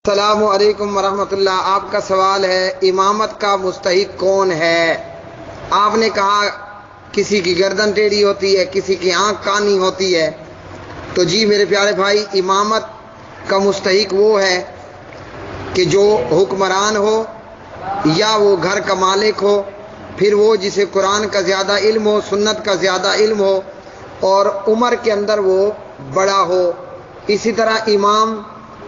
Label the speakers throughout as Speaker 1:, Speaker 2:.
Speaker 1: السلام علیکم ورحمۃ اللہ۔ آپ کا سوال ہے امامت کا مستحق کون ہے؟ آپ نے کہا کسی کی گردن ٹیڑھی ہوتی ہے، کسی کی آنکھ کانی ہوتی ہے، تو جی میرے پیارے بھائی، امامت کا مستحق وہ ہے کہ جو حکمران ہو یا وہ گھر کا مالک ہو، پھر وہ جسے قرآن کا زیادہ علم ہو، سنت کا زیادہ علم ہو اور عمر کے اندر وہ بڑا ہو۔ اسی طرح امام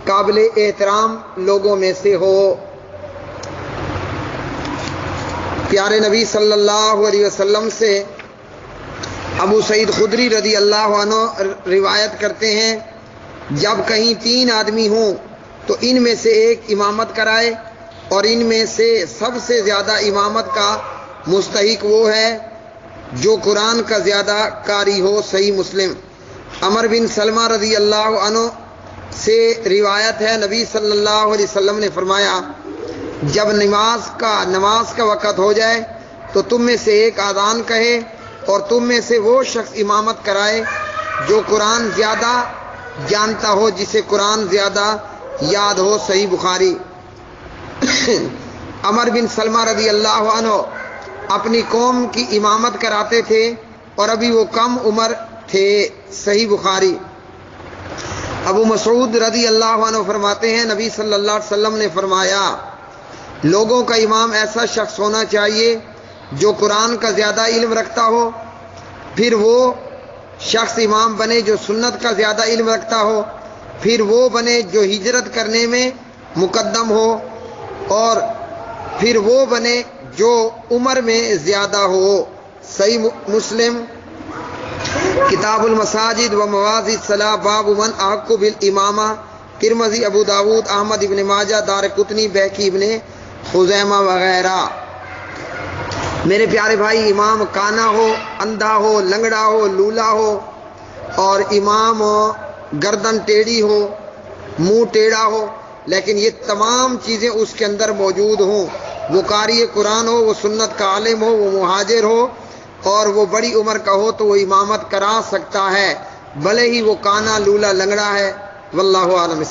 Speaker 1: قابل احترام لوگوں میں سے ہو۔ پیارے نبی صلی اللہ علیہ وسلم سے ابو سعید خدری رضی اللہ عنہ روایت کرتے ہیں، جب کہیں 3 آدمی ہوں تو ان میں سے ایک امامت کرائے، اور ان میں سے سب سے زیادہ امامت کا مستحق وہ ہے جو قرآن کا زیادہ قاری ہو۔ صحیح مسلم۔ عمر بن سلمہ رضی اللہ عنہ سے روایت ہے، نبی صلی اللہ علیہ وسلم نے فرمایا، جب نماز کا وقت ہو جائے تو تم میں سے ایک آذان کہے اور تم میں سے وہ شخص امامت کرائے جو قرآن زیادہ جانتا ہو، جسے قرآن زیادہ یاد ہو۔ صحیح بخاری۔ عمر بن سلمہ رضی اللہ عنہ اپنی قوم کی امامت کراتے تھے اور ابھی وہ کم عمر تھے۔ صحیح بخاری۔ ابو مسعود رضی اللہ عنہ فرماتے ہیں، نبی صلی اللہ علیہ وسلم نے فرمایا، لوگوں کا امام ایسا شخص ہونا چاہیے جو قرآن کا زیادہ علم رکھتا ہو، پھر وہ شخص امام بنے جو سنت کا زیادہ علم رکھتا ہو، پھر وہ بنے جو ہجرت کرنے میں مقدم ہو، اور پھر وہ بنے جو عمر میں زیادہ ہو۔ صحیح مسلم۔ کتاب المساجد و مواضع الصلاۃ، باب من احق بالامامہ، ترمذی، ابو داود، احمد ابن ماجہ، دارقطنی، بیہقی، ابن خزیمہ وغیرہ۔ میرے پیارے بھائی، امام کانا ہو، اندھا ہو، لنگڑا ہو، لولا ہو، اور امام گردن ٹیڑھی ہو، منہ ٹیڑھا ہو، لیکن یہ تمام چیزیں اس کے اندر موجود ہوں، وہ قاری قرآن ہو، وہ سنت کا عالم ہو، وہ مہاجر ہو، اور وہ بڑی عمر کا ہو، تو وہ امامت کرا سکتا ہے، بھلے ہی وہ کانا، لولا، لنگڑا ہے۔ واللہ اعلم۔